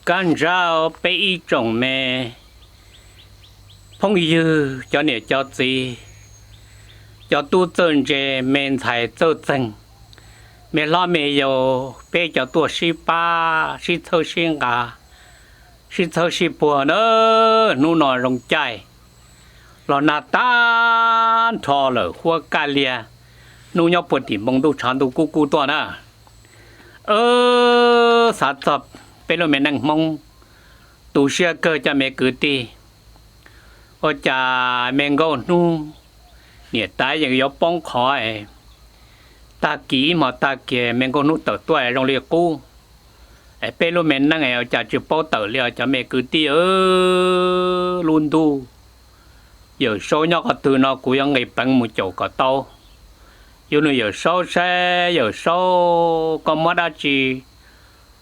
干扰被一种咩，朋友叫你叫gì，叫多挣这面才做挣，没老没有被叫多18是凑心啊，是凑是波呢，努那容ใจเราหน้าตาทอเลยหัวกาเลียนู่ยอปวดติมงดูชานดูกูตัวนะสัตว์เป็นเราแม่นั่งมองตูเชื่อเกิดจะไม่เกิดตีโอจ่าแมงโก้นู่เนี่ยตายอย่างยอป้องคอยตากีหมอตาเกียแมงโก้นู่เติร์ตัวโรงเรียนกูเป็นเราแม่นั่งเอาจ่าจุดโป้เติร์เรียจะไม่เกิดตีลุนดู有时候那个头那古样的本木就个刀，有那有时候噻，有时候个么大子，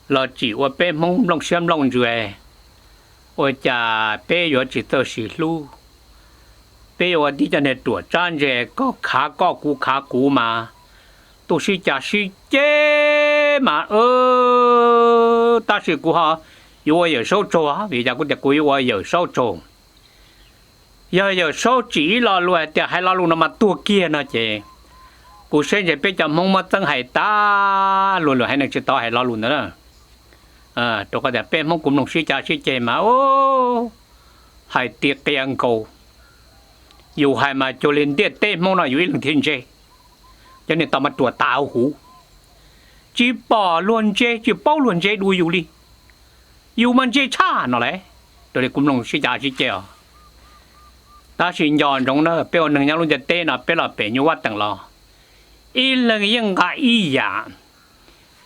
老子我被蒙弄先弄住哎，我家被有几头是路，被我地在那多站着个卡个股嘛，都是假是这嘛但是股哈，有我有时候做啊，为啥个的股我有时候做。giờ số chỉ lo luôn thì hay lo luôn nó mà tua kia nó chị cụ sinh thì bây giờ mong mà tăng hay ta luôn hay là chỉ tao hay lo luôn nữa tôi có thể bên mong cũng nông sĩ cha sĩ chị mà hay tiệt tiền cầu dù hay mà cho lên tiệt tên mong nóอยู่lần thiên chế cho nên tao mà tua tao hú chỉ bỏ luôn chế chỉ bao luôn chế đuôiอยู่điอยู่มันchế cha nó đấy tôi cũng nông sĩ cha sĩ chị ta chỉ nhọn trong đó bây giờ nông dân luônจะเต้นอ่ะเป็นหลับเป็นอยู่วัดต่างเราอีหลังยังกะอีหยา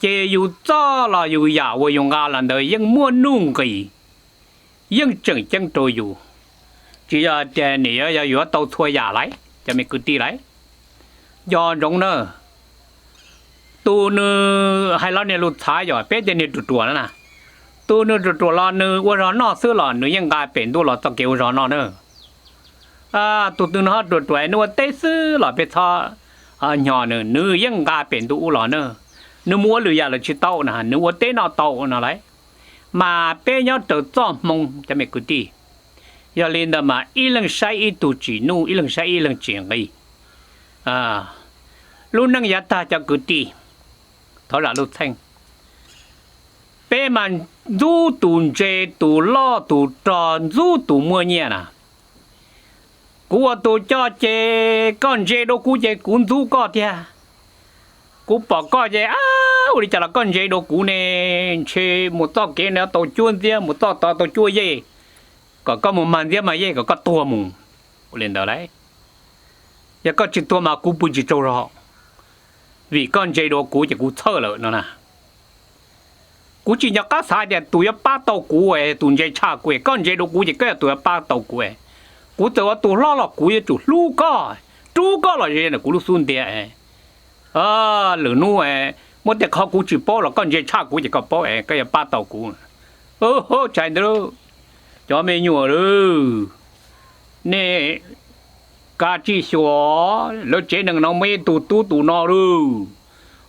เจอยู่จ้าเราอยู่หยาว่าอยู่งานนั้นเดยังมั่วนุ่งกี่ยังจังตัวอยู่chỉ là tiền này yaอยู่ตัวทั่วหยาไรจะไม่กุฏิไรย้อนตรงนั้นตัวนึให้เราเนี่ยลุดท้ายอยู่เป็นเดี๋ยวนี้ตัวนั่นน่ะตัวนึตัวเรานึว่าเราหน้าซื้อเรานึยังกลายเป็นตัวเราต้องเกี่ยวเราหน้าเนอะตัวตึงเขาตัวนึกว่าเต้ซื้อหล่อไปทอหย่อนึกยังกาเป็นตัวหล่อเนอะนึกมัวหรืออยากเราชิโต้นะนึกว่าเต้นเอาโต้นะไรมาเป็นยอดตัวจ้อมงจะไม่กุฏิอย่าเล่นแต่มาอีหลังใช้อีตัวจีนู่อีหลังใช้อีหลังเจียงไอรุ่นนั่งยัดตาจะกุฏิเท่าไหร่ลูกแทงเป็นมันรู้ตัวเจตัวล้อตัวจอนรู้ตัวมัวเนี่ยนะกูตัวจ่อเจก้อนเจโดกูเจกุนทูก็เทียกูบอกก็เจวันนี้จะละก้อนเจโดกูเนี่ยเชหมดต่อเกณฑ์แล้วตัวจวนเทียหมดต่อจวนเย่ก็หมดมันเทียมาเย่ก็ตัวมึงเล่นเท่าไรยังก็จิตตัวมากูปุจิโจรอวิก้อนเจโดกูจะกูเท่าเลยนั่นนะกูจีนก็สายเดียตัวป้าโตกูตัวเจชากูก้อนเจโดกูจะก็ตัวป้าโตกูกูแต่ว่าตัวล่อกูจะจุดลูกก็เราเรียนกูรู้สุ่นเดียหรือนู่เมื่อแต่เขากูจีบป้อเราก็จะชากูจะก็ป้อก็จะป้าต่อกูโหใจเด้อจอไม่หนัวเลยนี่กาจีสัวแล้วเจนึงน้องไม่ตูนอเลย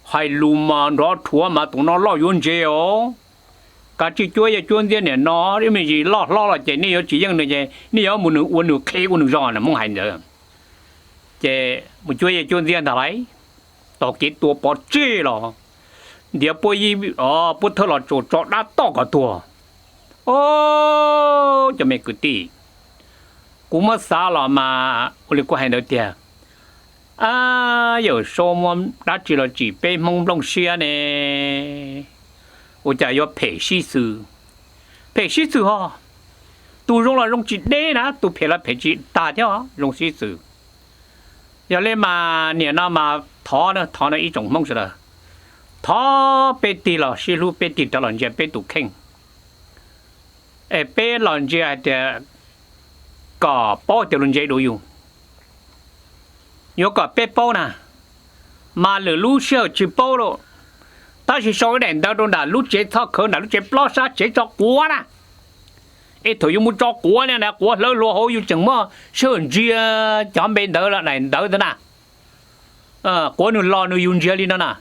ให้ลูมันรอทัวมาตัวนอล่อยุ่นเจียวกาจีช่วยจะช่วยเดียเนี่ยนอที่ไม่จีล่อเจนี่有几样的เจนี่有มันวันเควันร้อนนะมึงเห็นเด้อเจมันช่วยจะช่วยเดียอะไรตอกจิตตัวปอดเจ้หรอเดี๋ยวปุยพุทธหลอดโจด้าตอกกับตัวจะไม่กุฏิกูมาสาหล่อมาอุลิกูเห็นเด้อเดีย有时候我打起了几杯朦胧些呢我就要培习师都用几类呢，都培了培几大条用习师。要来嘛，你那嘛淘呢一种梦似的，淘被地了，西路被地的人家被堵坑，被人家的个包的人家都有，有个被包呢，嘛了路上去包了。但是说人到都那路接他可那路接不啥接着过啦，头又没着过呢，过了落后又怎么甚至咱们得了来得的呐，过那老那用这里的呐，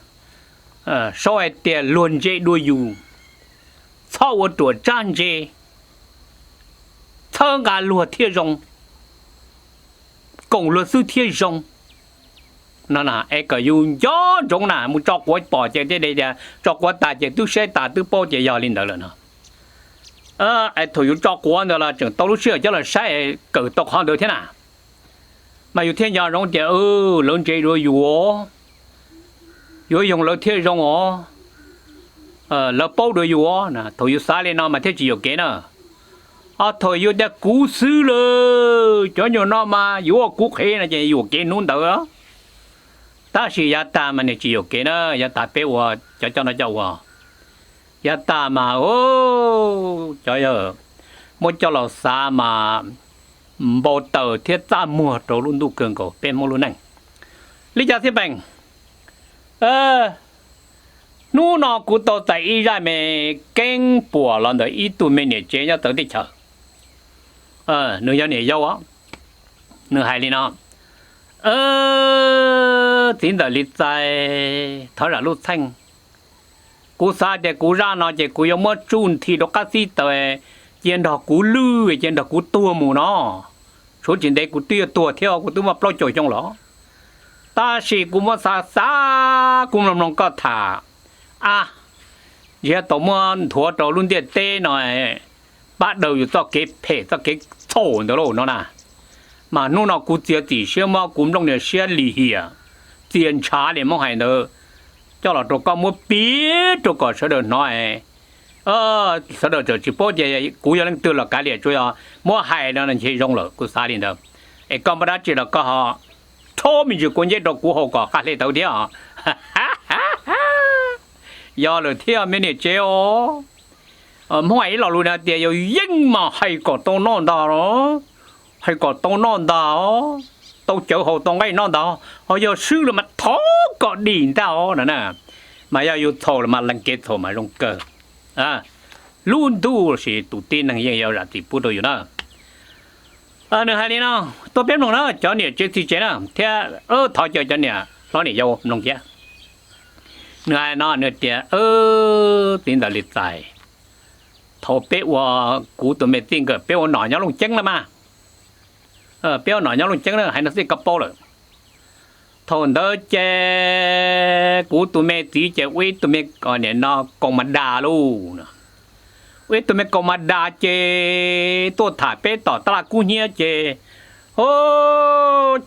稍微点乱接都有，操我多战节，操俺罗铁容，共罗斯铁容。那哎个有要中呐，木照国保洁这类的，照国大姐都晒大都保洁要领的了呢。哎，头有照国的了，正到处晒叫了晒，狗到行头天呐。mà有天nhà rong tiền lớn chơi rồi yếu dùng lớn thiên rong là bao rồi yếu nè thôi yếu xa lên nào mà thế chỉ có cái nữa thôi yếu đã cú sư rồi cho nhiều nó mà yếu cú khé là chỉ yếu cái nón đó ta chỉ ya ta mà này chỉ có cái nữa ya ta bé wa cho nó giàu ya ta mà trời ơi muốn cho nó xa mà bộ tờ thiết ra mùa trổ luôn đủ cường cổ bên mô luôn này lý do thế bằng nu nó cũng tao tại ý ra mẹ kênh bùa lần đó ý tụi mình nhảy chế cho tới đi chờ nửa giờ nhảy dâu á nửa hai đi nó tính là lý giải thở là lúc thanh cú xa để cú ra nó chỉ cú yêu mất chun thì đó các gì tới trên đó cú lư trên đó cú tua mù nó số chuyện đấy cú tua theo cú tua mà bao trội trong đó ta chỉ cú mà xa cú làm nông có thả giờ tổ môn thua trâu luôn tiền tê này bắt đầuอยู่ต่อเก็บเพต่อเก็บโฉนđó rồi nó nè mà nó cú chia chỉ xem mà cú nôngเนี่ยเสียลีเหียtiền trả để mong hay nữa cho là tụi con mua biết tụi con sẽ được nói sau đó chỉ bảo giờ cú giờ đang từ là cái liềnជួយmua hải nó là chỉ rong rồi cú xa đi đâu con bắt chỉ là có họ thô mình chỉ quan nhất đó cú họ có cái này đầu tiên giờ là theo mấy này chơi mỗi là luôn là tiền yêu nhưng mà hay có tao non đó hay có tao non đó tao chở họ tao ngay non đó họ giờ sư là mặt thó có đỉnh tao nè mà giờ yêu thô là mặt lăng kết thô mà rong cơ luôn tu là tụ tin năng yêu là thì bút đầu đó nửa hai đi nào tôi biết nó cho nè chơi thì chơi nào thế thọ cho nè nó nè yêu nông kia nửa hai nó nửa tiền tin là lịch tài thọ biếtว่ากูtụi mình tin cái biếtว่าnọ nhau lông trắng lắm mà biếtว่าnọ nhau lông trắng là hay nó sẽ cặp bao rồi thôn đó chơiกูtụi mình tí chơi với tụi mình còn nè nó còn mà đà luôn với tụi mình còn mà đà chơi tôi thả bé tỏ ta là cú nhia chơi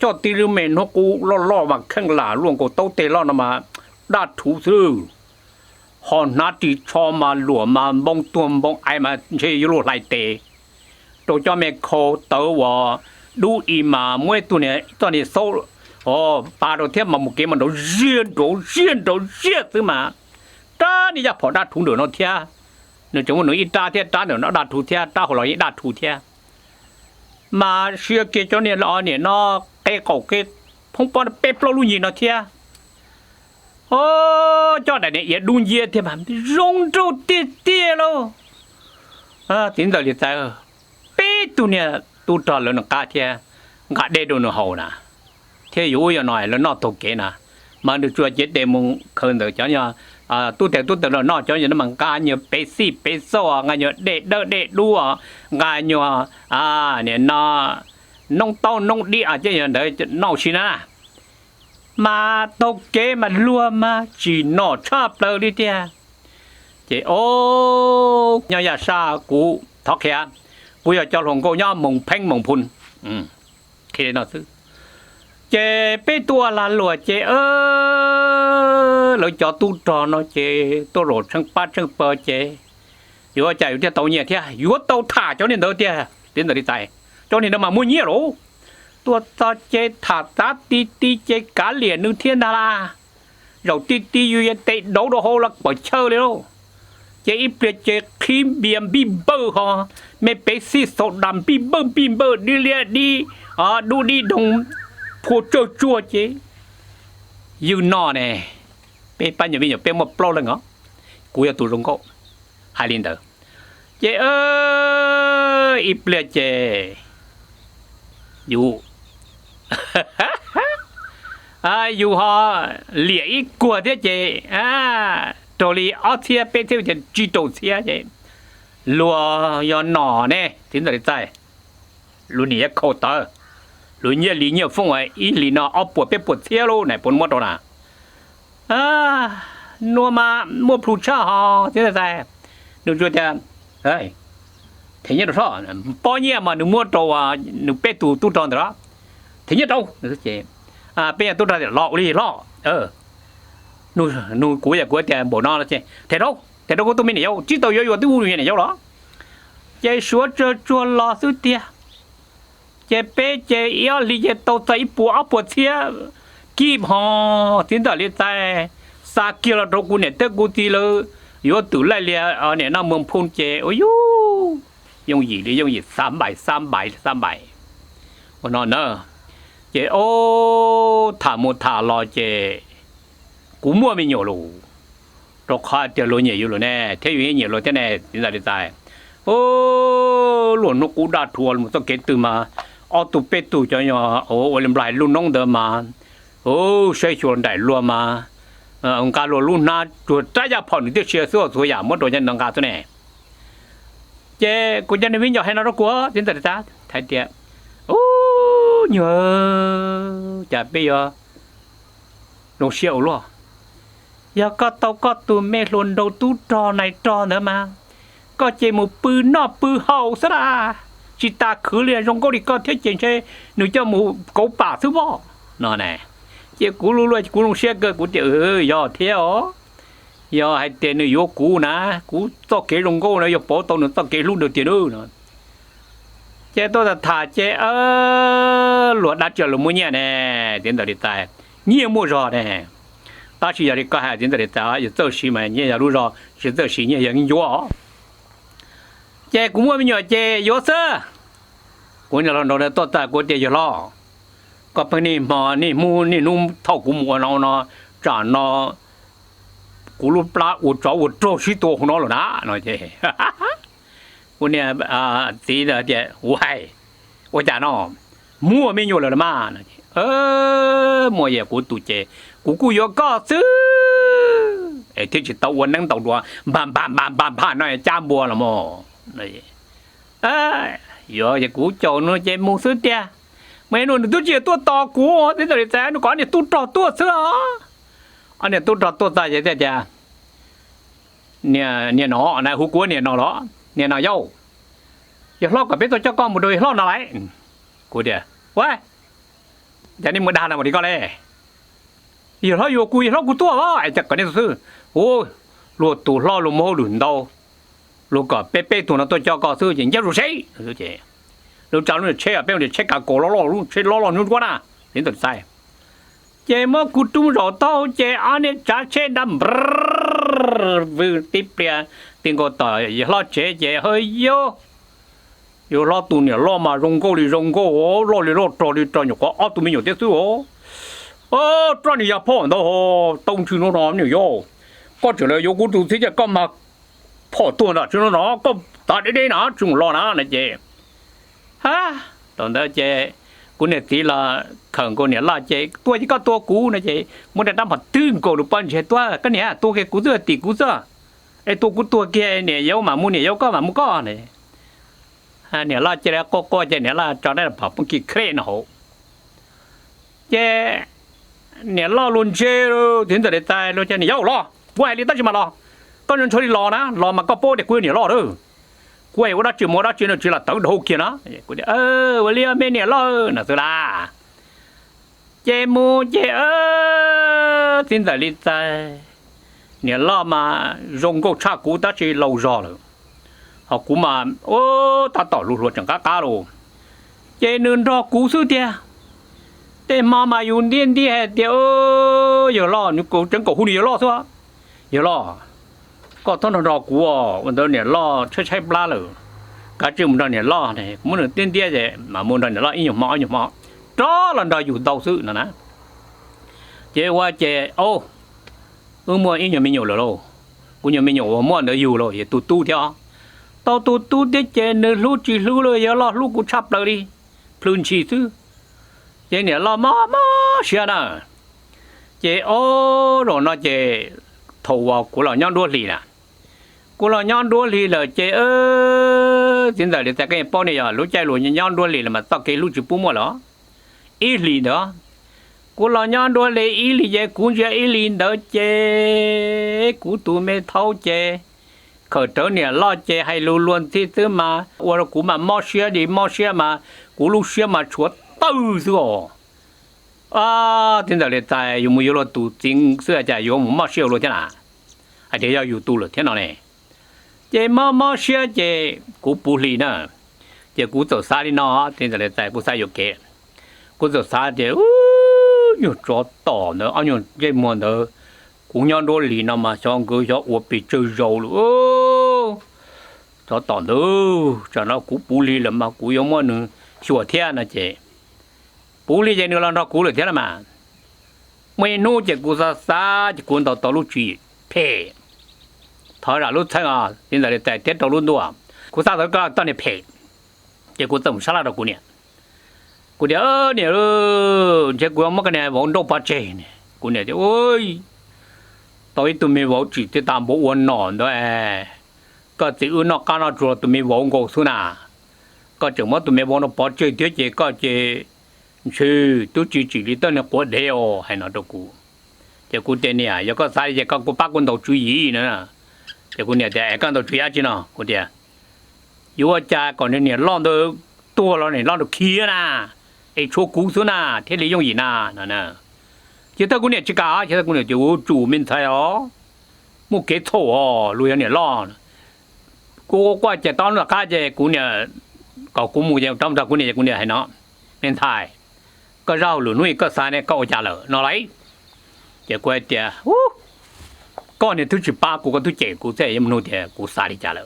cho tí lưu mình nó cú lo bằng khăn là luôn của tao tê lo nó mà đã thủ sư họ nát đi cho mà lúa mà bông tuồng bông ai mà chơi lúa lại tê tôi cho mẹ khô tớ và đủ im mà mỗi tụi này sâu ba đầu tiên mà một cái mà nó riêng thứ mà ta đi ra bỏ đa thủ được nó thia nếu chúng nó ít ta thia ta nữa nó đa thủ thia ta hồi lại đa thủ thia mà xưa kia cho nên là này nó cái cổ cái không bao bếp lo luôn gì nó thia cho đại này đun dê thì mà rong trâu tia luôn tiếng giờ liệt sao bếp tu này tu trò là nó cá thia ngã đê đồ nó hậu nè thế yếu giờ nói là nó tốt kế nè mà được chùa chết để mong khơi được cho nhau tu tế là nó cho nhau nó bằng cá nhiều bê sô ngay nhiều để đua ngay nhiều nè nó nông tàu nông địa chứ giờ đấy nó xin à mà tốt kế mà lúa mà chỉ nó chắp lời đi tia chị nhau nhà xa cũ thóc kia bây giờ cho lòng cô nhau mùng phanh mùng phun khi nó thứ chế bé tua là lúa chế lỡ cho tu trò nó chế tu rột sang bát sang bờ chế vừa chạy vừa tàu nhẹ thế vừa tàu thả cho nên đâu thế đến giờ đi chạy cho nên nó mà mua nhiều rồi tua ta chế thả ta tí chế cá liền nước thiên đà rồi tí vừa tệ đấu đồ hô là bỏ chơi đâu chế ít chế cream bìm bơ họ mấy bé xí sốt đầm bìm bơ đi liền đi đu đi đồng phô chua chế yêu nọ nè bé bao nhiêu bé một plo lên ngó cú ya tụ rong có hai liên tử chế ít ple chế yêu yêu họ lìa ít của thế chế trò li ở thia bé theo chế chỉ đồ thia chế ลัวยอหน่อเนี่ยถึงจะใจลุนี่เขาเตอลุนี่ลีเนี่ยฟงไอ้อีลีน่าเอาปวดไปปวดเสียรู้ไหนปนหมดตัวน่ะนัวมามัวพลูชาฮอถึงจะใจนึกจุดเดียเฮ้ยทีนี้เราชอบป้อนเนี่ยมาหนูมัวตัวหนูเป็ดตู้ตอนเด้อทีนี้เรานึกเจ๊เป็ดตู้ตอนเดี๋ยวล่อหนูกูอยากกูแต่บ่นอนแล้วเจ๊แต่เราก็ต้องมีเนี่ยจิตตัวอยู่ตู้อยู่เนี่ยหรอเจ๊ชัวจัวล่อสุดเดียเจ๊เป็ดเจ๊ยอลีเจ๊ตัวใจปวดปวดเสียกีบฮอถึงตอนนี้ใจสากิลเรากูเนี่ยเตกูตีเลยอยู่ตู้ไล่เลี้ยเนี่ยน้ำเมืองพุ่งเจ๊โอ้ย用二你用二三百，我nói nữa，這哦他冇他落這，古冇咪nhiều luôn，都開掉落nhiều luôn nè，睇完nhiều luôn thế này，點解你知？哦，luôn nó cú đã thua một số cái từ mà，ở tụ bê tụ cho nhau，哦，我哋來luôn nông的嘛，哦，誰說來luôn嘛，ông cả luôn na，就大家跑你啲車所呀，冇多人能搞出嚟。เจ้กูจะนึกวิ่งให้เราดูกัวจินตนาการไทยเดียโอ้เยอะจะไปยอลงเชี่ยวล้อยาก็ตัวเมลอนดูตู้จอในจอเนอะมาก็เจมูปืนนอปืนเห่าซะละจิตาคือเรียนรงก็ดีก็เที่ยวเจนใช่หนูจะมูกูป่าซื้อบ่นอนแน่เจ้กูรู้เลยกูลงเชี่ยก็กูจะยอเที่ยวgiờ hai tiền này vô cũ nè cũ to kế lông gô này vô bỏ tao nữa to kế lúc được tiền nữa chế tôi là thả chế luật đã chờ là mua nhẹ nè tiền đời tài nhiều mua rồi nè ta chỉ giờ đi coi hai tiền đời tài giờ tôi xí mà nhẹ giờ lúc rồi chỉ tôi xí nhẹ giờ như vô chế cũng mua bây giờ chế vô sơ cũng như là nó tôi ta cũng chế giờ lo có bên này mà này mua này nung thâu cũng mua nó trả nóกูรู้ปลาอุดจ่อชิโตของน้องหรอนะน้อยเจ้กูเนี่ยสีเดียววายว่าจ่าน้องมั่วไม่อยู่เลยมามั่วอย่ากูตุเจกูยอก็ซื้อไอ้ที่จิตตะวันนั่งตะวันบ้านผ่านน้อยจ้ามบัวละมั้งนี่อย่ากูโจน้อยเจมูซื้อเดียไม่นู่นตัวเจตัวต่อกูที่ตัวเจนู่นก่อนเนี่ยตัวเสืออันนี้ตัวตายจะจะเนี่ยหนอนะหูกัวเนี่ยหนอหรอเนี่ยหนอเย้าอย่าล้อกับเป็นตัวเจ้าก้อนหมดเลยล้ออะไรกูเดียวว้ายจะนี่มึงด่าหน้าหมดดีก็เลยอย่าล้ออยู่กูอย่าล้อกูตัววะไอ้จักรนี่ซื่อโอ้ลวดตัวล้อลมโม่หลุนดาวลูกก็เป๊ะตัวนั้นตัวเจ้าก็ซื่อจริงจะรู้ใช่ซื่อเจ้ลูกจ้าลูกเชี่ยเป็นเด็กเช็คกับโกล้อลูกเช็คล้อนู่นกว่าน่ะนี่ตัวใส่เจมากุตุ้มรอเต้าเจอันนี้จ่าเชดำวิติเปลี่ยนติงก็ต่อยอย่าล้อเจเฮ้ยอยู่ล้อตัวเนี่ยล้อมารงโก้โอ้ล้อจออยู่ก็อ้อตัวมีอยู่เด็กสู้โอ้ตอนนี้อย่าพ่อเนาะตรงชื่อน้องเนี่ยโยก็เฉลยโยกูดูที่จะก็มาพ่อตัวน่ะชื่อน้องก็ตัดได้นะจุ่มล้อนะนะเจฮะตอนนั้นเจกูเนี่ยทีละขังกูเนี่ยล่าเจตัวที่ก็ตัวกูนะเจมันจะทำผัดตื้นกูหรือปั้นเจตัวก็เนี่ยตัวแกกูเจอตีกูเจอไอตัวกูตัวแกเนี่ยเยามามูเนี่ยเยาก็มามูก็เนี่ยเนี่ยล่าเจแล้วก็เจเนี่ยล่าจอได้ผับมันกี่เครนเหรอเจเนี่ยล่าลุนเจถึงจะได้ตายเราเจเนี่ยเยาล่อว่าไอ้ลิตั้งจะมาล่อก็ยังช่วยล่อนะล่อมาก็โป้เด็กกูเนี่ยล่อเด้อกูเองว่าเราจีโมเราจีนจีละตั้งดูกี่นะกูเดี๋ยววันนี้ไม่เนี่ยล่อน่ะสุดาเจมูเจสินใจลิใจเนี่ยล่อมารงก็ชากูตั้งจีเรารอเลยhọ cú mà ta tỏ lụt lụt chẳng cá rồi chế nên cho cú sư tia thế mà dùng điên đi hết tia giờ lo như cô chẳng cổ hôn giờ lo thôi giờ lo có thằng nào cú vấn đề này lo chơi bla rồi cả chừng đó này lo này muốn được tiên tia vậy mà muốn đó này lo nhiều mỏ đó là đòi dùng đầu sư nè chế qua chế mua ít nhiều mình nhiều rồi đâu cũng nhiều mình nhiều mua được nhiều rồi tu theo tao tu để chơi nữa lúc chỉ lúc rồi giờ lo lúc cũng chắp lại đi phun chỉ chứ chơi này lo má xia nè chơi rồi nó chơi thầu vào của là nhau đua lì nè กูเราย้อนดูลีเลยเจจินตาเลยแต่ก็ยังป้อนเนี่ยรู้ใจหลวงย้อนดูลีเลยมาตอกเกลูกจิปุ่มหรออีลีเนาะกูเราย้อนดูลีอีลีเจกูจะอีลีเด้อเจกูตัวไม่เท่าเจเขาเจอเนี่ยล่อเจให้รู้ล้วนที่ซื้อมาว่ากูมามอเชียดิมอเชียมากูลูกเชียมาชัวตื้อสิอ๋真的嘞，在有没有了读经是在有没少了天哪？还得要有读了天哪嘞？这么少这古不离呢？这古走啥的呢？真的嘞，在古啥有给？古走啥的？有找到呢？用这么的，古娘多离呢嘛？上个小我被追肉了找到呢？找到古不离了嘛？古有么呢？学天呢这？不理解你让他过了天了嘛？没弄这故事啥就滚到道路去赔，他让路程啊，现在的在电道路多啊，故啥都搞当你赔，结果怎么杀了的姑娘？姑娘你这姑娘么个呢？往东把这呢？姑娘就喂，到一都没往去，这大不稳孬的哎，个只有那干那做都没往过去呐，个怎么都没往那把这这个这。chứ tôi chỉ lý tên là của đeo hay nó đâu cũ thì cũ tên này giờ có sai giờ có bác quân đầu chú ý nữa thì cũ này thì con đầu chú ý chứ nó cũ này yêu cha còn này lo được tua lo này lo được kia na ấy chỗ cũ số na thế lý dùng gì na nè chứ ta cũ này chỉ cả chứ ta cũ này chỉ chủ mình thay ó một cái thổ lui này lo cô qua chỉ tao là cái gì cũ này có cũ mù gì trong ta cũ này hay nó mình thayก็เราหรือนุ่ยก็สายเนี่ยก็อจ่าเลยนอไรเจ้ากูเจ้าก็เนี่ยทุกสิป้ากูก็ทุกเจ้ากูเจ้ายังนู่นเจ้ากูสายจ่าเลย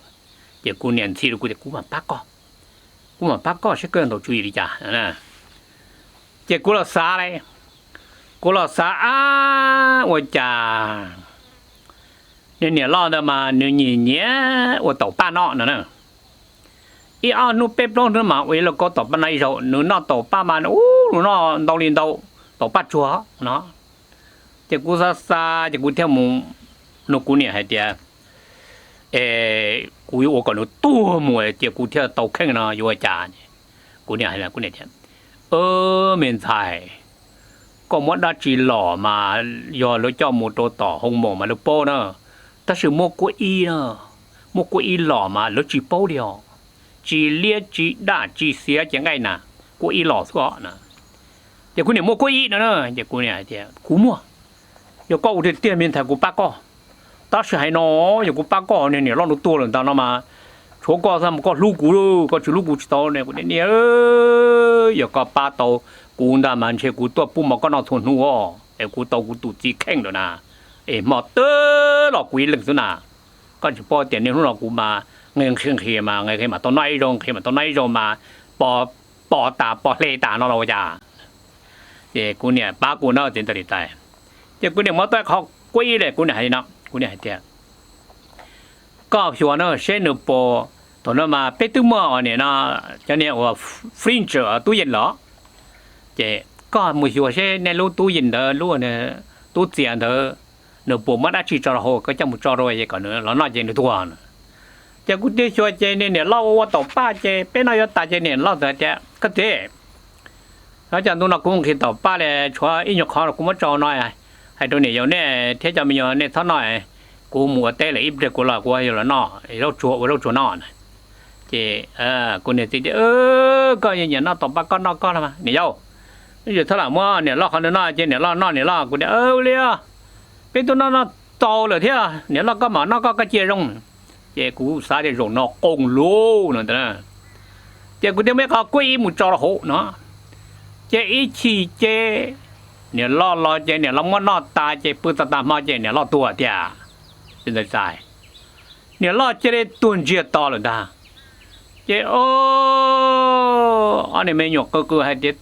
เจ้ากูเนี่ยที่รู้กูเจ้ากูมาป้าก็ใช่เกินตัวจุยจ่านะเจ้ากูเราสายกูเราสายว่าจ่าเนี่ยรอดมาเนี่ยว่าต่อป้านอนะอีนูเป๊ปลงเนื้อมาเวลาก็ตบปันไอโซนูนอตบป้ามันนูนอตอลินโตตบปัดชัวเนาะจะกูซาจะกูเที่ยวมุงนูกูเนี่ยให้เดียกูอยู่ก่อนนูตัวมวยจะกูเที่ยวโตแข่งนะอยู่อาจารย์กูเนี่ยให้ละกูเนี่ยเที่ยวเมนไทยก็มดได้จีหล่อมายอแล้วเจ้ามูโตต่อหงหมมาลูกโป้เนาะแต่สื่อโมกุอีเนาะโมกุอีหล่อมาแล้วจีโป้เดียวจีเลี้ยจีด่าจีเสียจังไงน่ะกูอีหล่อสักนะเดี๋ยวกูเนี่ยมัวกูอีนะเนอะเดี๋ยวกูเนี่ยเดี๋ยวกูมัวเดี๋ยวก็อุดเตี้ยมินแทนกูป้าก็ตาเสียหายน้อเดี๋ยวกูป้าก็เนี่ยร้องตัวเลยตอนนั้นมาโชว์ก็ทำก็ลูกกูก็ชื่อลูกกูชิโตเนี่ยกูเนี่ยเดี๋ยวก็ป้าโตกูด่ามันเชื่อกูตัวปุ่มมันก็นอนทนหัวเอ้กูโตกูตูจีแข็งเลยนะหมอเตอร์หลอกกูอีหลึกสุดนะก็จะพอเดี๋ยวนี้รู้หลอกกูมาเงินเครื่องเขียมาไงเคยมาตอนไหนโรงเคยมาตอนไหนโรงมาปอตาปอเลตาเนาะเราจะเจ้ากูเนี่ยป้ากูเนาะเจนตริตายเจ้ากูเนี่ยมาตัวเขากุยเลยกูเนี่ยให้เนาะกูเนี่ยให้เจ้าก็ชัวร์เนาะเช่นปอตอนนั้นมาเป็ดตุ้มเนี่ยเนาะจะเนี่ยว่าฟรีนเจอร์ตู้เย็นเหรอเจ้าก็มือชัวร์เช่นในรูตู้เย็นเด้อรูเนี่ยตู้เสียเด้อเนื้อปอมันอาชีพจอร์โฮก็จะมุจอร์โรยก่อนเนาะแล้วน่าเจนตัวจะกูได้ช่วยเจเนี่ยเล่าว่าต่อป้าเจเป็นอะไรตาเจเนี่ยเล่าแต่เจก็เจแล้วจากนู้นเรากูคิดต่อป้าเลยช่วยอีกอย่างกูมาจอหน่อยให้ตัวเนี่ยอย่างเนี่ยเทจะมีอย่างเนี่ยเท่าหน่อยกูมัวเตะเลยอีกเด็กกูละกูอยู่ละนอเราชัวนอเจกูเนี่ยเจก็อย่างเงี้ยนอต่อป้าก็นอก็ละมาเนี่ยนี่อยู่เท่าไหร่มั่วเนี่ยล่อเขาเนี่ยนอเจเนี่ยล่อนอเนี่ยล่อกูเนี่ยเลยเป็นตัวนอโตเลยเท่าเนี่ยล่อก็หมอนอก็เจรงเจ้ากูสาเดรงนอกกงลูนั่นแต่เจ้ากูเดี๋ยวไม่เขากุยมุจอร์โหเนาะเจ้าอีชีเจ้เนี่ยล่อเจ้าเนี่ยเราไม่นอตาเจ้าปืนตามาเจ้าเนี่ยล่อตัวเจ้าเป็นใจเนี่ยล่อเจ้าได้ตุนเจ้าต่อเลยนะเจ้าอันนี้ไม่หยกก็ให้เจ้า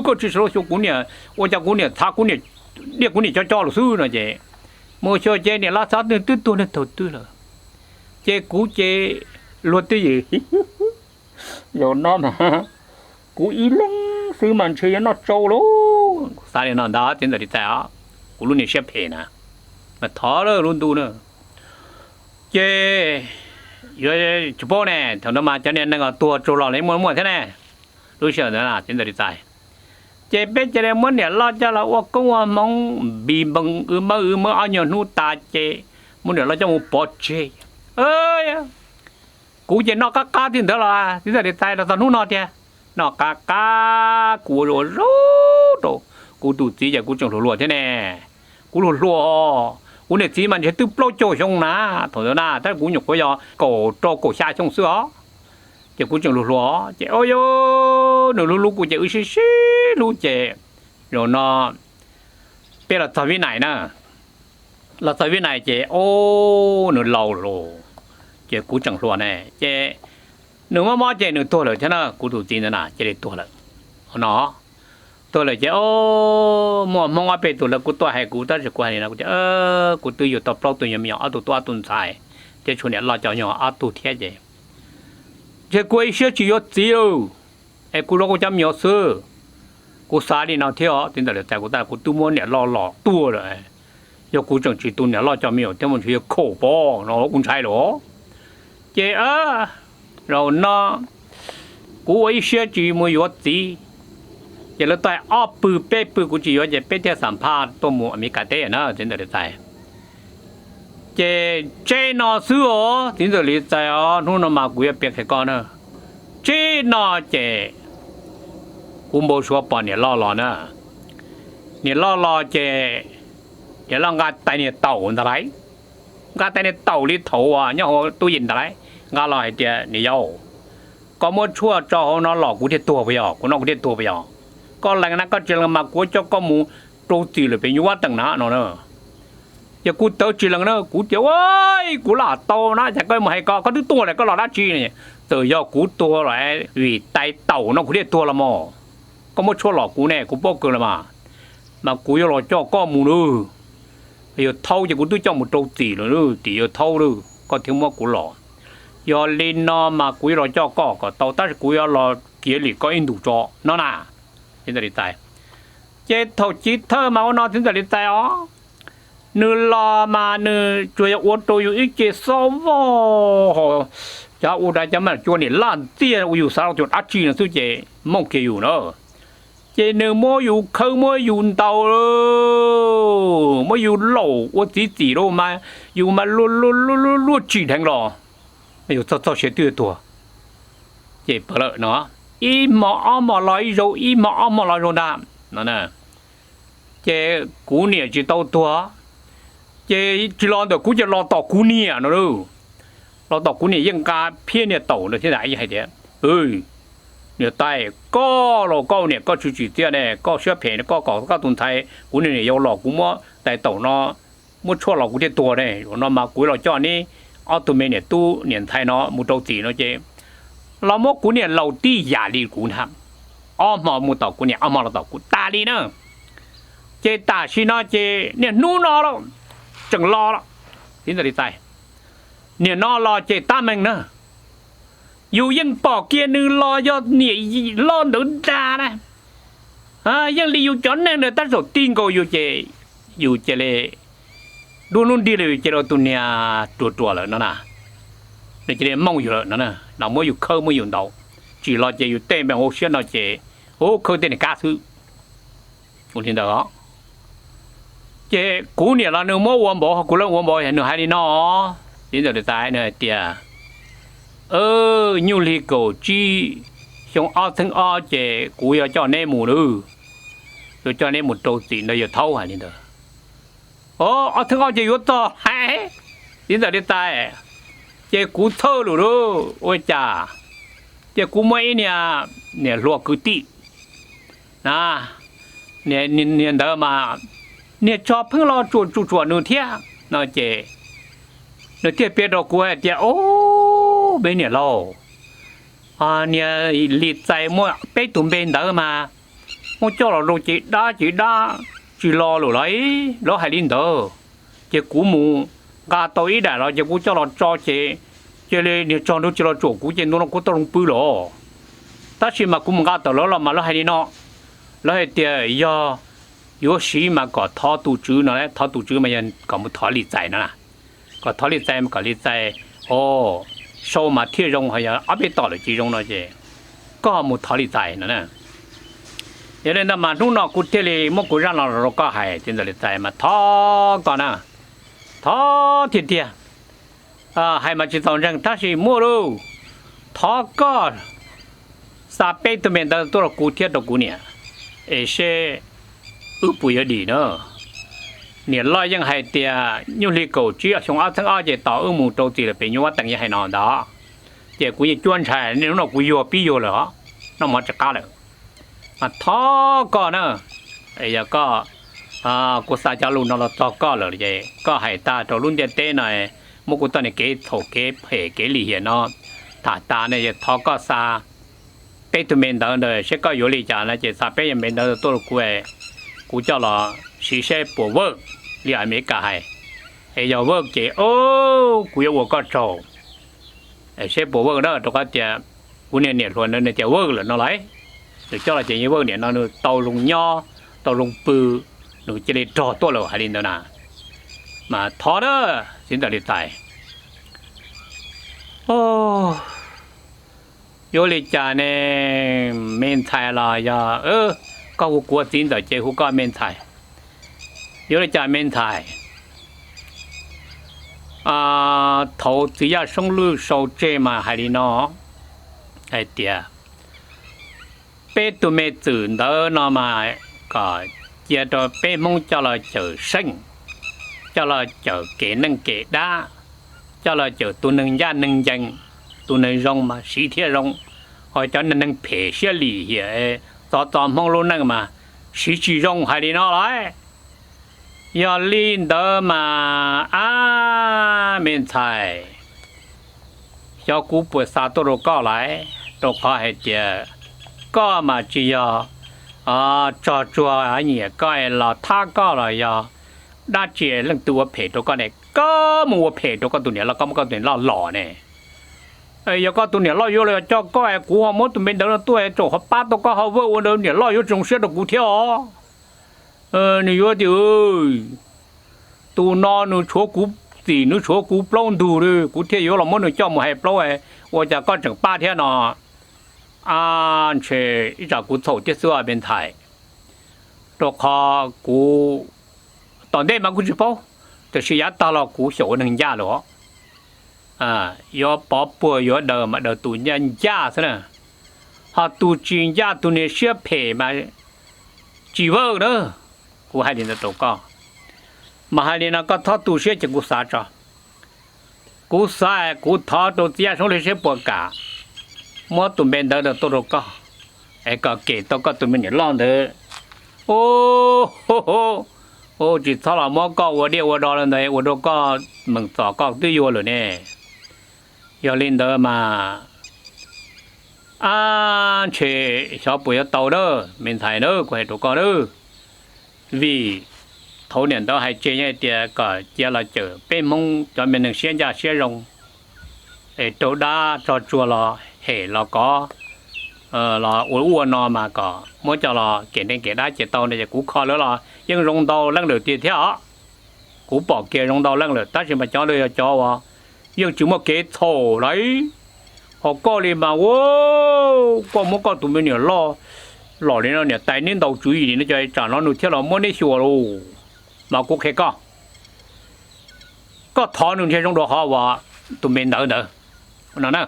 ก็ชิโร่ชูกูเนี่ยว่าจะกูเนี่ยท่ากูเนี่ยเรียกกูเนี่ยจ่อหรือซื้อนะเจ้าโมโชเจ้เนี่ยล่าสัตว์เนี่ยตัวเนี่ยตัวเลยเจ้ากูเจ้รถตีอยู่นั่นนะกูอีเล่งซื้อมันเชียร์นอโจโลสายนั่นด่าจริงแต่ที่แต่กูรู้เนี่ยเชฟเพนะมาท้อเลยรุ่นดูเนอะ เจ有直播呢，同他妈今年那个多做了嘞，么天呢，都晓得啦，真的在。这边这里么呢，老家了，我跟我忙比忙么安样弄大这，么呢老家我包这，哎呀，估计那嘎听得了，真的在了，咱弄那的，那嘎咕肉肉都，咕肚子也咕整罗天呢，咕罗。กูเนี่ยจีมันจะตึ๊บโลโจชงนะถูกแล้วนะถ้ากูหยุดก็ยอโกโจโกชาชงเสือจะกูจึงรู้หรอจะโอ้ยหนูรู้กูจะอุ้ยชิรู้เจเดี๋ยวนะเป็นเราสวินัยนะเราสวินัยเจโอ้หนูเราโลเจกูจังรู้แน่เจหนูมาเจหนูตัวเลยใช่ไหมกูดูจีนนะเจเลยตัวเลยเนาะตัวเลยจะโอ้มองว่าเป็นตัวแล้วกูตัวให้กูตั้งแต่กูให้นะกูจะกูตัวอยู่ตัวเปล่าตัวยังมีเอาตัวตุนใส่จะชวนเนี่ยเราจะยังเอาตัวเทียเจจะกูเชื่อจีโยจีโอไอ้กูรู้กูจะมีซื้อกูสาลีนเอาเที่ยวถึงแต่แต่กูแต่กูตัวมันเนี่ยรอตัวเลยยกกูจังจีตัวเนี่ยเราจะมีแต่มันคือโคบอเนาะกูใช่หรอเจเราเนาะกูเชื่อจีมันอยู่จีจะเราต่อยอ้อปืนเป๊ะปืนกูจีว่าจะเป็นที่สัมภาษณ์ตัวมูอเมริกาเต้นะถึงจะได้ใจเจนอซื้ออ๋อถึงจะได้ใจอ๋อนู่นมากูจะเปียกแค่ก่อนนะเจนอเจกูบอกชัวร์ปอนเนี่ยล่อนะเนี่ยล่อเจเดี๋ยวเรางานแต่เนี่ยเต่าอะไรงานแต่เนี่ยเต่าลิเถาอ่ะเนี่ยหัวตู้เย็นอะไรงานเราไอ้เดียเนี่ยยาวก็มั่วชั่วจอเขานอนหลอกกูที่ตัวไปอ่ะกูนอกกูที่ตัวไปอ่ะก็หลังนั้นก็เจอมากูจะก็มูโตตีเลยเป็นยุวตั้งนานเนาะอย่ากูเตอจีหลังนั้นกูเจ้าว้ยกูหล่าโตนะแต่ก็ไม่ให้ก็ทุกตัวเลยก็หล่าด้าจีเนี่ยเตอยอกูตัวอะไรวีไตเต่าเนาะกูเรียกตัวละมอก็ไม่ชั่วหลอกกูแน่กูบอกเกินละมากูจะหล่อเจ้าก็มูเลยอย่าเท่าจะกูตู้เจ้ามูโตตีเลยตีอย่าเท่าเลยก็ถึงว่ากูหล่อยอลินนอมากูจะหล่อเจ้าก็เต่าแต่กูจะหล่อเกี่ยหลีก็อินดูจอนั่นน่ะถึงจะได้ใจเจ้าทจิตเธอมาวันนั้นถึงจะได้ใจอ๋อเนื้อลามาเนื้อช่วยอวดตัวอยู่อีกเจ้าสวจะอุดาจะมาจวนนี่ล้านเตี้ยอยู่สารจุดอาชีพสุดเจ้มองเกี่ยวเนาะเจ้าเนื้อมัวอยู่เขามัวอยู่เตาเลยมัวอยู่หล่อจีโรมาอยู่มาลุ้จีแทงหล่อไม่อยู่ต่อเสียตัวเจ้าเปล่าเนาะอีหมอลอยโรอีหมอลอยโรดามนั่นน่ะเจ้ากูเนี่ยจะโตตัวเจ้าจะรอเดี๋ยวกูจะรอต่อกูเนี่ยนะลูกรอต่อกูเนี่ยยังกาเพี้ยเนี่ยโตเลยที่ไหนยังไงเดี๋ยวเนี่ยใต้ก็เราก็เนี่ยก็จุดเตี้ยเนี่ยก็เชื่อเพลเนี่ยก็ตุนไทยกูเนี่ยยาวหลอกกูมั่วแต่โตเนาะมั่วชั่วหลอกกูที่ตัวเนี่ยเนาะมากูเราจ้อนี่เอาตัวเมเนี่ยตู้เนี่ยไทยเนาะมุดโตตีเนาะเจ้เราโมกูเนี่ยเราตียาลีกูทำอ้อมอมูต่อกูเนี่ยเอามาเราต่อกูตาลีเนาะเจตาชินาเจเนี่ยนู่นรอแล้วจังรอแล้วที่จะได้ใจเนี่ยนอรอเจตาแมงเนาะอยู่ยังปอกเกียร์นึงรอยอดเนี่ยรอเดินตานะยังรีอยู่จอนเนี่ยตั้งแต่ตีนก็อยู่เจเลยดูนู่นดีเลยเจเราตัวเนี่ยตัวเลยนั่นน่ะเนี่ยเจเลยมองอยู่แล้วนั่นน่ะเราไม่อยู่เข้าไม่อยู่เดาchỉ lo chỉอยู่เต้นแบบโอเชียนเราเจโอ้เขาเต้นกาซื้อคุณเห็นเด้อเจกูเนี่ยเราเนื้อม้วนบ่กูเล่นม้วนบ่เห็นเนื้อหายนี่เนาะเห็นเดี๋ยวจะตายเนื้อเตี้ยยูริโกจีชงอ้อทั้งอ้อเจกูอยากเจ้าเนมูดูตัวเจ้าเนมูโตสิเนื้ออย่าเท่าหายนี่เด้อโอ้อ้อทั้งอ้อเจอยู่ต่อหายเห็นเดี๋ยวจะตายเจกูเท่าหรือรู้โอ้จ้าเจ้ากูไม่เนี่ยรัวกุฏินะเนี่ยเดินมาเนี่ยชอบเพิ่งรอจวดนู่นเที่ยนอเจนู่นเที่ยเปียดอกกูเจ้าโอ้เบเนี่ยเราเนี่ยลีดใจมั่วไปตุ่มเบนเดินมามั่วเจ้าเราลงจีรอหรือไรรอให้ลินเด้อเจ้ากูมูกาโตอีได้เราเจ้ากูเจ้าเราจอเจเลยเนี่ยจอนดูเจเราโจกูเจนโดนกูต้องลงปืนหรอถ้าชิมากูมึงก็ต่อแล้วมาแล้วให้นี่เนาะแล้วให้เดีย有时嘛搞套肚子呢，套肚子嘛人搞不套理在呢， ก็ทอลิใจมันก็ลิใจโอ้โซมาที่รงเขาอย่าเอาไปต่อเลยจีรงเนาะเจก็มุทอลิใจนั่นน่ะอย่างนั้นมาทุ่งนอกกุเทลีมกุราเราก็ให้จินตลิใจมาทอก่อนนะทอทีเดียให้มาจิตตรงเรื่องถ้าสิมัวรู้ทอก็ซาเปตัวเมนตัวกูเทียตัวกูเนี่ยเชอุปุยดีเนาะเนี่ยลอยยังให้เตียยุลิโกจีชงเอาทั้งเอาเจต่อมูโตจีเลยเป็นยัวตั้งยังให้นอนดอเจกูยังจวนชายนี่น้องกูยัวปียัวเหรอน้องมาจะก้าเลยมาท้อก็เนาะก็กูสาจารุนเราท้อก็เลยเจก็ให้ตาตัวรุ่นเต้หน่อยมุกุตอนนี้เกถกเกเพเกลีเห็นเนาะตาเนี่ยท้อก็ซาเปตัวเมนเดินเลยเชก็有理讲呢เจซาเปยังเมนเดินตัวกู叫了实现不 work 你还没改要 work เจโอ้กู要我ก็โจเช不 work เนาะตัวก็จะกูเนี่ยส่วนนั้นจะ work 了เนาะไรหรือเจ้าเราจะยัง work เนี่ยเนาะเตาลงย่อเตาลงปือหนูจะได้จ่อตัวเราหาลินตัวน่ะมาทอเด้อสินตาลิตายโอ้有理讲呢，面菜啦呀，ก็หูกลัวจีนแต่เจ้หูก็เมนไทย有理讲面菜，投资呀生路收这嘛还里喏，对，被都没做到那嘛个，接着被蒙叫了就生，叫了就给能给哒，叫了就都能呀能人。ตัวในรงมาสีเทียรงหอยจอนนั่งเผยเสียหลีเหี้ยตอนมองรู้นั่งมาสีจีรงหายดีน้อยยอลินเดอมาเมนไทยยอกูปวดสาตัวก็ไหลตัวพอให้เจอก็มาจียจอจัวอันนี้ก็ไอ้เราท่าก็เลยยอได้เจอเรื่องตัวเผยตัวก็เนี่ยก็มัวเผยตัวก็ตัวเนี่ยแล้วก็มันก็ตัวหล่อเนี่ย有个多年老有了，叫个哎，古我都没得了多哎，做好八多个好问我的年老有种些的股票，你有的都拿你炒股子，你炒股不浪多的，股票有了么你叫么还不哎，我家刚整8天呢，去一只股炒的12边台，多靠股，当年嘛股就包，就是也到了股小能家了。有宝贝有的嘛的都人家是呢，他都人家都那些赔嘛，几万呢，我还领得多高，嘛还领那个他都些就给啥着，给啥给他都接受那些不干，我都没得的多高，个给到个都没人浪的，只操了么高我的我到了呢，我都高门早高都有了呢。要领得嘛，去小朋友到了，明天了，快多高了，vì头年都还接一点个接了就被蒙专门能先加先用，都打做做了，嘿了个，了我那嘛个，我叫了给他接到那些顾客了，用用到冷了地条，顾保给用到冷了，但是嘛叫了要叫我。ยังจุ่มเกตโถไรเขาก็เลยมาโว้ก็มันก็ตัวมันเนี่ยล่อเลยนะเนี่ยแต่เนี่ยเราจุยนี่จะจ่าเราหนูเที่ยวเราไม่ได้ชัวร์ลูมากูแค่ก็ถอนหนึ่งเช่นตรงหัวว่าตัวมันเดินนั่นนะ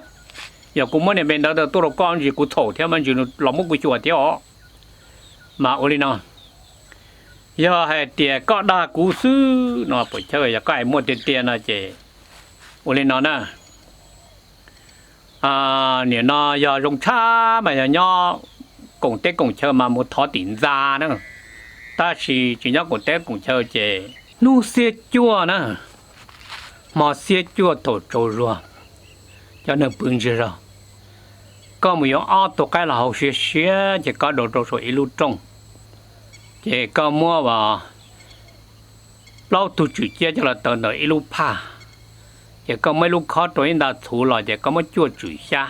อย่ากูไม่เนี่ยเป็นเดินตัวเราก้อนจีกูโถเที่ยวมันจีเราไม่กูชัวร์เที่ยวมาโอลินะอย่าให้เตี้ยก็ด่ากูซื้อเนาะไปเชื่ออย่าใกล้หมดเตี้ยนะเจ我哩那呢，你那要用茶嘛要公得公车嘛，冇讨点giá呢，但是只要公得公车啫，努些做呢，冇些做都做咗，就能本事了，ก็ไม่ยอมเอาตัวใกล้เราเสียจะก็โดดโซอีลูจงจะก็มัวว่าเราตัวจุดเจ้าจะเราตัวหน่อยอีลูผ้าจะก็ไม่รู้เขาตัวนี้ดาถูหรอกจะก็ไม่จ่วจุยชา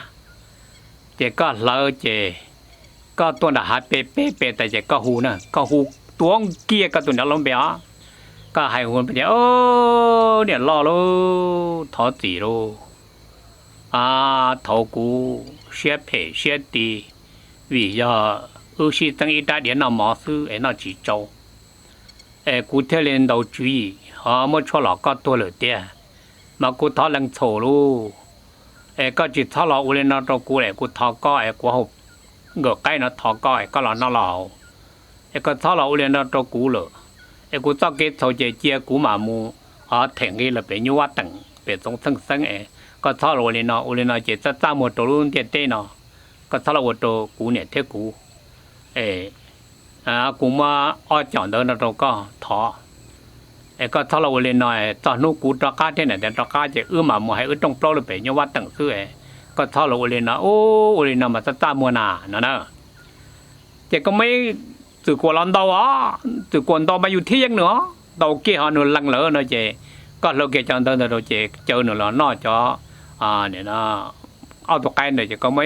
จะก็เราจะก็ตัวน่ะหาเป๊ะแต่จะก็หูนะก็หูตัวเกียก็ตัวนั้นลงไปอ่ะ ก็ให้คนไปเนี่ยโอ้เนี่ยรอโลถอจีโลถอกูเสียเพเสียดีวิยา是等一大点那毛事哎那几周，古天领导主义，没错了，搞多了点，嘛古他能错咯，个只他老屋里那照顾嘞，古他搞过后，个该那他搞个那老，个他老屋里那照顾了，古早给头姐接古马木，停给了别人挖等，别种生生个他老屋里那姐这么多人点点呢，个他老屋都古年贴古。กูมาอ้อจอนเดินเราก็ท้อก็ถ้าเราเรียนหน่อยตอนนู้กูตะก้าที่ไหนแต่ตะก้าจะมาหมให้ต้องปล้อหรือเปล่าเนี่ยว่าตั้งซื้อก็ถ้าเราเรียนนะโอ้เรียนมาสัตว์มัวนานะจะก็ไม่สื่อกวนเราตัวสื่อกวนตัวมาอยู่ที่ยังเนาะตัวเกี่ยหนูลังเหลือเนาะเจก็เราเกี่ยจอนเดินเราเจเจอหนูเรานอจอเนี่ยนะเอาตัวไกลหน่อยจะก็ไม่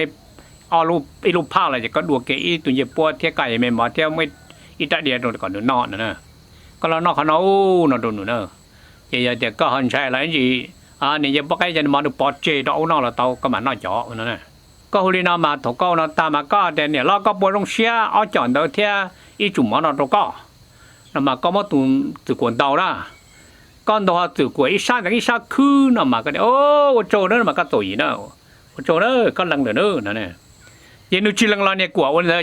รูปภาพอะไรจะก็ดูเกอีตัวเย็บปวดเที่ยไก่ไม่หมอเที่ยวไม่อีตาเดียโดนก่อนหนูนอนนะก็เรานอนเขานอนโดนหนูเนอะเดี๋ยวก็หันใช่อะไรจีเนี่ยยังปกติจะมาดูปอดเจดเอานอนเราเตาก็มานอนจ่อนั่นน่ะก็หุ่นนอนมาถูกก็นอนตามมาก็แต่เนี่ยเราก็ปวดลงเสียเอาจอนเดียวเที่ยอีจุ่มมันนอนตรงก็นมาก็มาตุนตื่นกวนเตาละก้อนตัวตื่นกวนอีชาอย่างอีชาคืนนมาก็เนี่ยโอ้โจเนอร์มาก็ตัวอีเนอะโจเนอร์ก็ลังเนอนั่นเนี่ยยังนึกชื่อลังเราเนี่ยกว่าวันนี้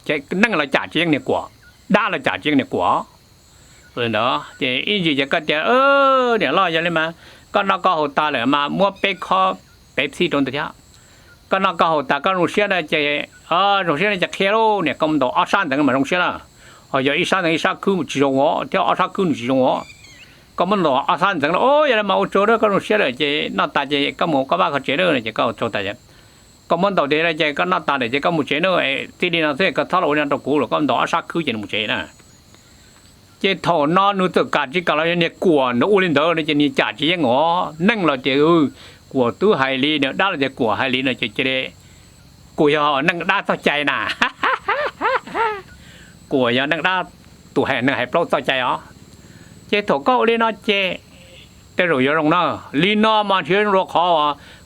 จะนั่งเราจ่าเจียงเนี่ยกว่าด่าเราจ่าเจียงเนี่ยกว่าเนาะจะอีจีจะก็จะเนี่ยรออย่างนี้มาก็นอกก็หัวตาเลยมามัวเป๊กคอเป๊ปซี่ตรงตัวเนี้ยก็นอกก็หัวตาก็รู้เสียได้จะรู้เสียได้จะเคโรเนี่ยก็มันต่ออาชานแต่ก็มารู้เสียละอย่างอีชานแต่อีชานคือจีจงวะเที่ยวอาชานคือจีจงวะก็มันต่ออาชานแต่ก็โอ้ยแล้วมาอุจจาระก็รู้เสียเลยจะหน้าตาจะก็หมูก็บ้าเขาเจริญเลยจะก็อุจจาระก็มันต่อเดี๋ยวจะก็หน้าตาเนี่ยจะก็มุเจเนอที่นี่นะเสียก็ถ้าเราเนี่ยตะกูหรอกก็มันต่ออาชานคือจะมุเจนะเจ้าถอนนนู้ตัวการที่กับเราเนี่ยกลัวนู้อุลินเดอร์เนี่ยจะนี่จ่าจียังอ๋อนั่งเราจะกลัวตู้ไฮลีเนี่ยด้าเราจะกลัวไฮลีเนี่ยจะได้กลัวอย่างนั่งด้าเข้าใจน่ะกลัวอย่างนั่งด้าตัวแห่นั่งให้เปล่าเข้าใจอ๋อเจ้าถอก็ลีนอเจ้แต่รู้ยังเนาะลีนอมาเชื่อรู้ขอ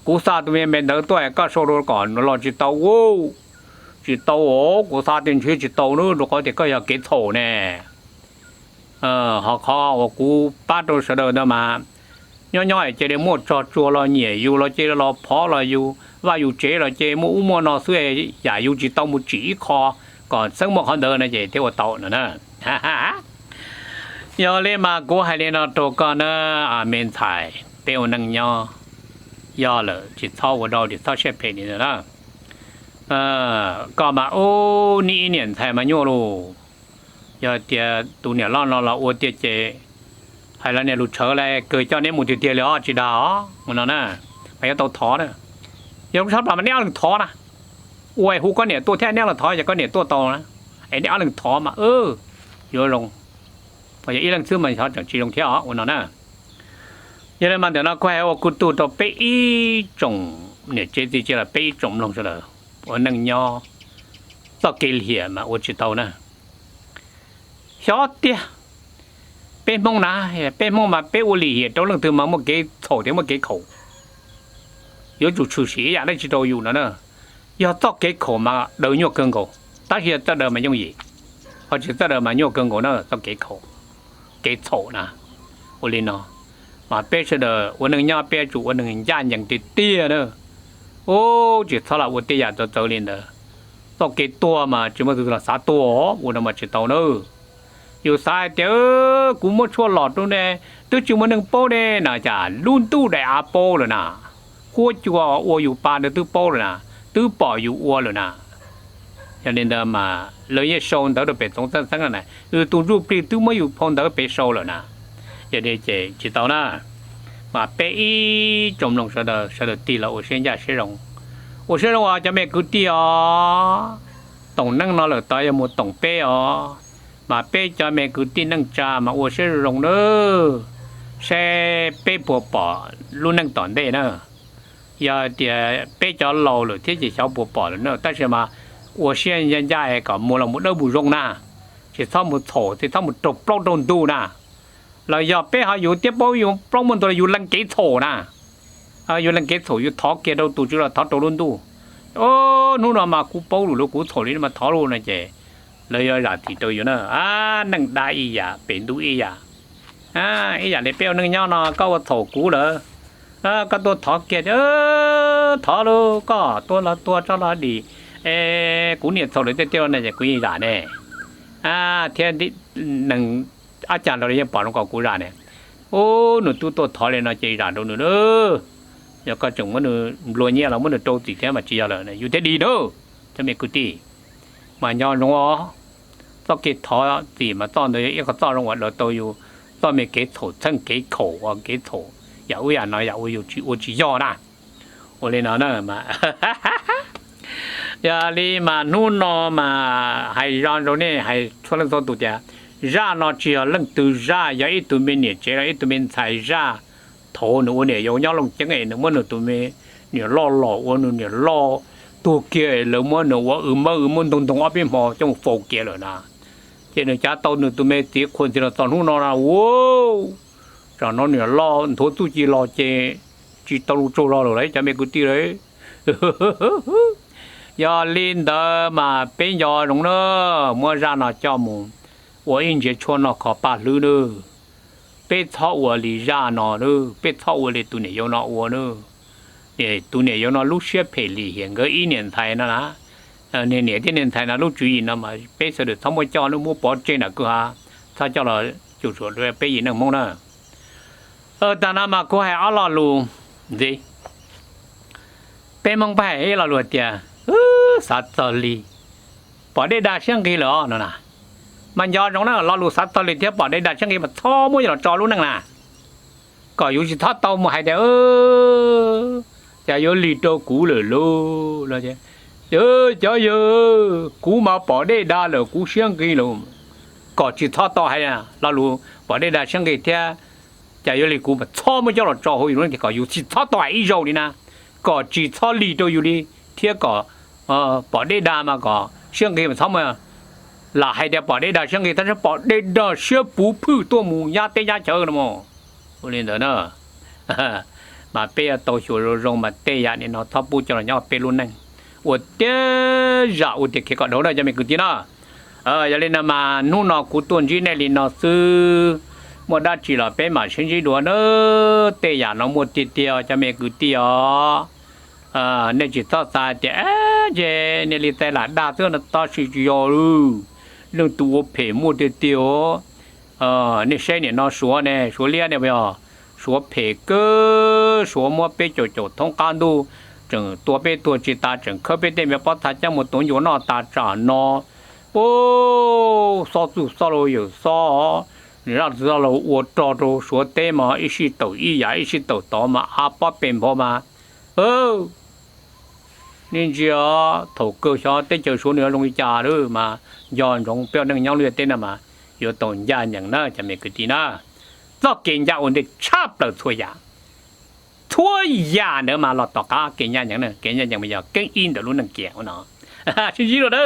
กูซาตัวเมียเป็นเด็กตัวก็โซโลก่อนเราจิตโตโว้จิตโตโอ้กูซาตินชื่อจิตโตนู้นเราก็จะก็อยากเก็ตโถแน่họ khó cú bắt đầu sờ đầu đó mà nhỏ chỉ để mua cho chua lo nhẹ yêu lo chỉ lo phó lo yêu và yêu chế lo chế mua nó xuôi giả yêu chỉ tao một chỉ kho còn sống một con đời này chỉ theo tàu nữa nè giờ lên mà cú hay lên nó tổ con nó miền Thái bèo năng nhau giờ là chỉ thao vào đầu thì thao xếp hết nữa đó còn mà ô ní niên Thái mà nhau luôn giờ thì tụi này lo ô tiệt chế hay là này lụt trở lại cười cho nên một tiệt tiệt là chỉ đó mà nó nè phải tàu thó nữa giờ lúc sau mà neo lưng thó nè ôi hú có nèตัวแท้neo là thó giờ có nèตัวโตนะไอ้neo lưng thó mà giờ lồng bây giờ ý lưng xưa mình thó chẳng chỉ lồng theo mà nó nè giờ này mà để nó quay ô cụt tụt tàu bé trồng nè chế gì chế là bé trồng lồng cho là ở nâng nho sao kêu hiểm mà ô chỉ tàu nè chó tia bên mông na bên mông mà bên u lì đâu lần thứ mà một cái thổ thì một cái khẩu yếu chủ chủ sĩ ya đấy chỉ đâuอยู่nữa yếu tóc cái khẩu mà đầu nhô cơn cổ ta hiện ta đời mà dùng gì hoặc chỉ ta đời mà nhô cơn cổ nó tóc cái thổ nè u lì nó mà bên sẽ đời u nương nhau bên chủ u nương gia nhận thì tia nữa ô chỉ thao là u tia ya cho lên nữa tóc cái tua mà chỉ mà từ là sáu tua u nó mà chỉ tàu nữaอยู่ซ้ายเจ้ากูมาชัวหลอดตรงนี้ตัวจู่มันหนึ่งโป้เนี่ยน่าจะลุ่นตู้ได้อาโป้เลยนะหัวจัวอัวอยู่ปานเดือตู้โป้เลยนะตู้ป่ออยู่อัวเลยนะอย่างนี้เดิมมาเลยยังโซนเดิมเป็นตรงสั้นๆนั่นแหละตัวรูปปีตู้ไม่อยู่พงเดิมเป็นโซเลยนะอย่างนี้เจ๊จิตเอานะมาเป๊ะจมลงเสด็จตีเราโอเชียนยาเชรงว่าจะไม่กุฏิอ๋อตรงนั่งนอนเลยตายยังหมดตรงเป๊ะอ๋อmà bé cho mẹ cứ tin năng cha mà ô sẽ rồng nữa sẽ bé bỏ luôn năng tòn đây nữa giờ thì bé cho lâu rồi thế chỉ cháu bỏ nữa但是mà ô sẽ nhân gia có mua là một đâu bù rong na chỉ sau một thổ thì sau một trục bao đông tu na เราอย่าไปหาอยู่เตี้ยบ่อยู่ปล้องมันตัวอยู่ลังเกโถนะอยู่ลังเกโถอยู่ท้อเกเราตูจุเราท้อตัวรุ่นดูโอ้นู่นน่ะมากูเป้าหรือกูโถนี่มาท้อรู้นะเจเลยอย่าที่ตัวอยู่นะนั่งได้อีอย่าเป็นดูอีอย่าอีอย่าเลยเปี้ยวนึงย่อนะก็ว่าโถกูเหรอก็ตัวท้อเกท้อรู้ก็ตัวละตัวเจ้าละดีกูเนี่ยโถเลยเตี้ยวนะเจกูอีอย่าเนี่ยเทียนที่หนึ่งอาจารย์เราเรียนปอนของกูราเนี่ยโอ้หนูตัวท้อเลยนะเจราดูหนูเด้อแล้วก็จงมันหนูรวยเนี่ยเรามันหนูโตติแท้มาเจียเลยเนี่ยอยู่ที่ดีเด้อจะมีกุฏิมาย้อนลงอ๋อต้องเกตท้อตีมาต้อนเลย一個ต้อนลงว่าเราโตอยู่ต้อนไม่เกตโถทั้งเกตโขเกตโถอย่าอุ้ยนะอย่าอุ้ยอยู่จีอุ้ยจีย่อนะโอเลยนะเนี่ยมาอย่าลีมานู่นนอมาให้ย้อนตรงนี้ให้ช่วยตัวตัวเจ้าra nó chỉ là lần từ ra giờ ít tụi mình chỉ là ít tụi mình xài ra thổ nữa nè giống nhau lòng chẳng này nữa mà nữa tụi mình nè lo nè lo tụi kia là mà nữa mà tung ở bên họ trong phố kia rồi nè cho nên cha tao nữa tụi mình tiếcคนที่เราตอนนู้นเราwow cho nó nè lo thổ tụi chỉ lo chỉ tao cho lo rồi đấy cha mẹ cứ tí đấy giờ lên đó mà bên giờ đúng đó mua ra nó cho mù 我应接穿了靠把路呢，被操我里让那呢，被操我里多年有那我呢，多年有那路学培里现个一年才那啦，年才那路注意那嘛，被说的他们叫那么保证那个哈，他叫了就说对被人那么呢，但那嘛过还阿拉路，对，被蒙派阿拉路的，啥道理？把这大象给了那呐。มันย้อนตรงนั้นเราลูสัตว์ตอลิเทียบปอดได้ดัชช่างกี่มันท้อมุ่ยเราจอรู้นั่งน่ะก็อยู่ที่ท้อเตาหมายแต่จะอยู่ลีโตกูเลยลูแล้วเจ้จะอยู่กูมาปอดได้ด่าเลยกูเชียงกี่ลูก็ที่ท้อต่อให้น่ะเราลูปอดได้ดัชช่างกี่เทียจะอยู่ลีกูมันท้อมุ่ยเราจอหูอยู่นั่นก็อยู่ที่ท้อต่ออีโจนี่นะก็ที่ท้อลีโตอยู่นี่เทียก็ปอดได้ด่ามาก็เชียงกี่มันท้อมุ่ยlà hai đứa bỏ đây đã sang người ta sẽ bỏ đây đó sẽ bù phư tua mù ya tê ya chờ nó mà lên đó nữa mà bây tàu chủ rồi mà tê ya nên nó thắp bù cho nó nhau bê luôn này ở tê dạo ở tê cái con đó là cho mình cứ tin đó giờ lên mà nu nó cú tuần gì này thì nó sư một đợt chỉ là bê mà sinh gì đùa nữa tê ya nó một tê tê cho mình cứ tê nên chỉ tao ta tê nên li tê là đa số nó tao chỉ rồi lương tu phê mua tiêu tiêu nên xe này nó số này số lia này bây giờ số phê cơ số mua phê chỗ thông can du chừng tua phê tua chỉ ta chừng khơi phê đem về bắt thắt cho một tuần nó ta trả nó sao tu sao rồi sao ra ra là我找着说对嘛一起抖一呀一起抖到嘛把变跑嘛nên giờ thầu cơ cho tới chờ số nữa luôn trả nữa mà giòn rong béo nâng nhau luyện tên là mà giờ tồn gia nhận nó cho mình cái gì nữa do kinh gia ổn định chắp đầu thua gia nữa mà lọt tọt cá kinh gia nhận nữa kinh gia nhận bây giờ kinh in được luôn nâng kéo nó chứ gì rồi đó